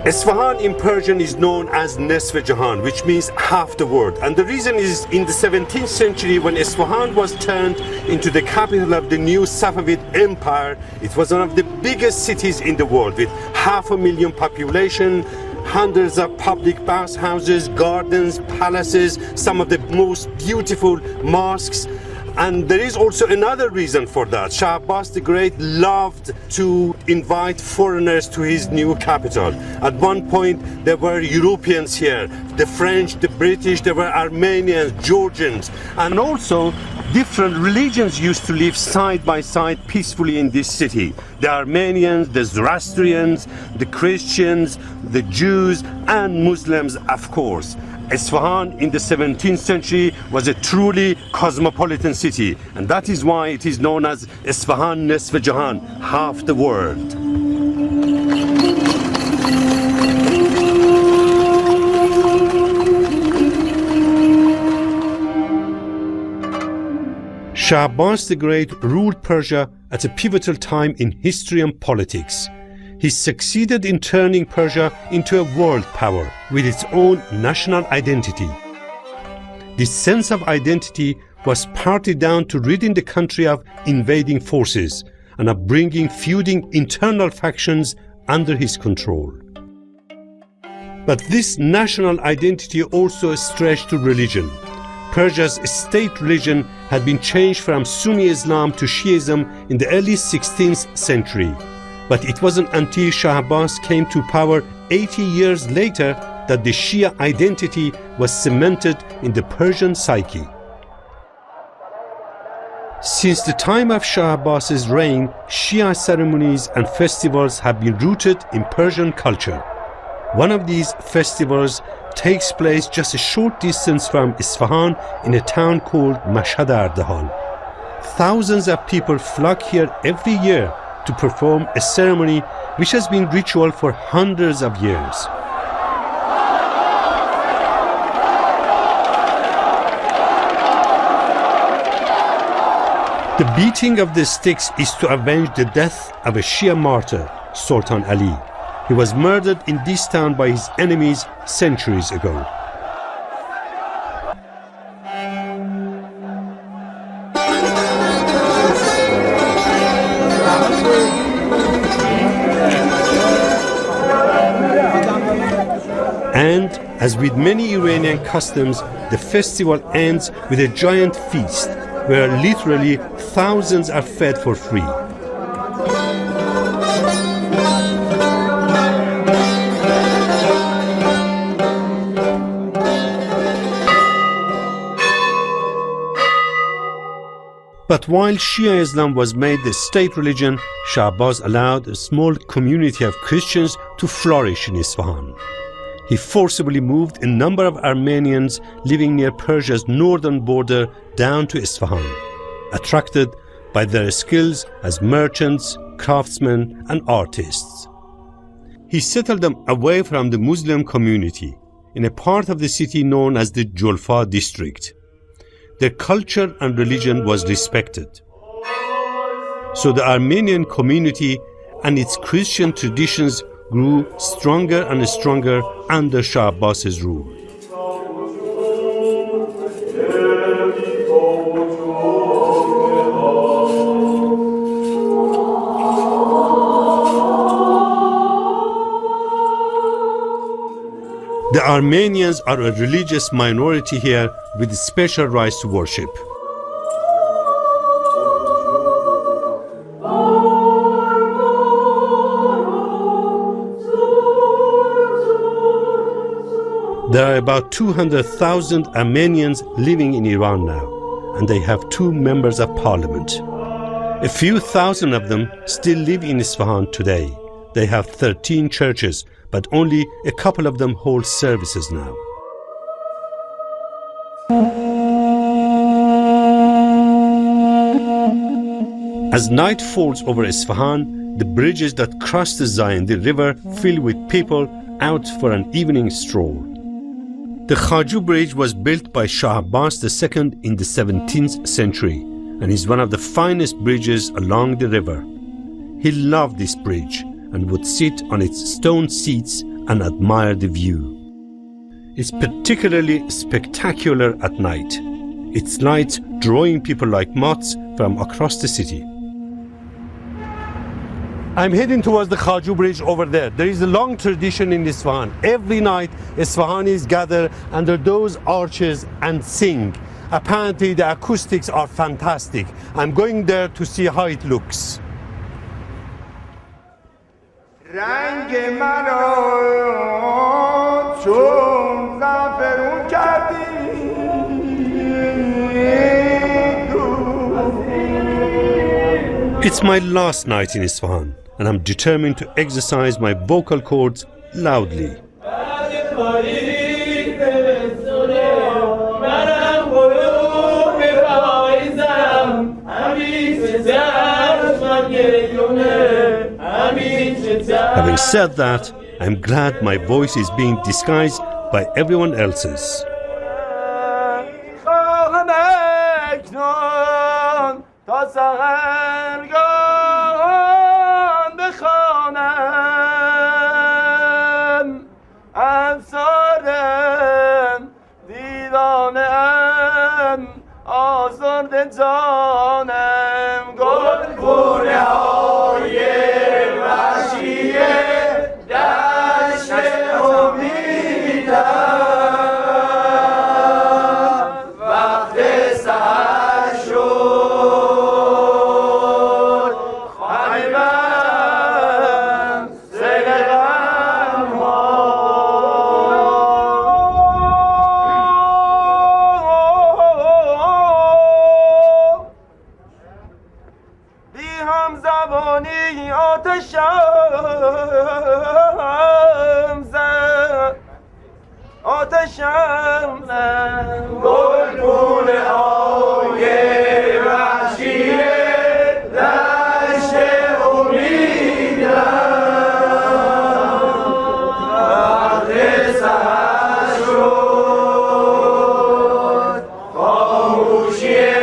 Esfahan in Persian is known as Nesf Jahan, which means half the world. And the reason is in the 17th century, when Esfahan was turned into the capital of the new Safavid Empire, it was one of the biggest cities in the world with 500,000 population, hundreds of public bathhouses, gardens, palaces, some of the most beautiful mosques. And there is also another reason for that. Shah Abbas the Great loved to invite foreigners to his new capital. At one point, there were Europeans here, the French, the British, there were Armenians, Georgians, and also different religions used to live side by side peacefully in this city. The Armenians, the Zoroastrians, the Christians, the Jews, and Muslims, of course. Esfahan in the 17th century was a truly cosmopolitan city, and that is why it is known as Esfahan Nesf Jahan, half the world. Shah Abbas the Great ruled Persia at a pivotal time in history and politics. He succeeded in turning Persia into a world power with its own national identity. This sense of identity was partly down to ridding the country of invading forces and of bringing feuding internal factions under his control. But this national identity also stretched to religion. Persia's state religion had been changed from Sunni Islam to Shiism in the early 16th century. But it wasn't until Shah Abbas came to power 80 years later that the Shia identity was cemented in the Persian psyche. Since the time of Shah Abbas's reign, Shia ceremonies and festivals have been rooted in Persian culture. One of these festivals takes place just a short distance from Esfahan in a town called Mashhad Ardahal. Thousands of people flock here every year to perform a ceremony which has been ritual for hundreds of years. The beating of the sticks is to avenge the death of a Shia martyr, Sultan Ali. He was murdered in this town by his enemies centuries ago. And, as with many Iranian customs, the festival ends with a giant feast where literally thousands are fed for free. But while Shia Islam was made the state religion, Shah Abbas allowed a small community of Christians to flourish in Isfahan. He forcibly moved a number of Armenians living near Persia's northern border down to Isfahan, attracted by their skills as merchants, craftsmen, and artists. He settled them away from the Muslim community in a part of the city known as the Julfa district. Their culture and religion was respected. So the Armenian community and its Christian traditions grew stronger and stronger under Shah Abbas's rule. The Armenians are a religious minority here with special rights to worship. There are about 200,000 Armenians living in Iran now, and they have 2 members of parliament. A few thousand of them still live in Isfahan today. They have 13 churches, but only a couple of them hold services now. As night falls over Isfahan, the bridges that cross the Zayandi River fill with people out for an evening stroll. The Khaju Bridge was built by Shah Abbas II in the 17th century and is one of the finest bridges along the river. He loved this bridge and would sit on its stone seats and admire the view. It's particularly spectacular at night, its lights drawing people like moths from across the city. I'm heading towards the Khaju bridge over there. There is a long tradition in Esfahan. Every night, Esfahanis gather under those arches and sing. Apparently, the acoustics are fantastic. I'm going there to see how it looks. It's my last night in Esfahan, and I'm determined to exercise my vocal cords loudly. Having said that, I'm glad my voice is being disguised by everyone else's. Yeah.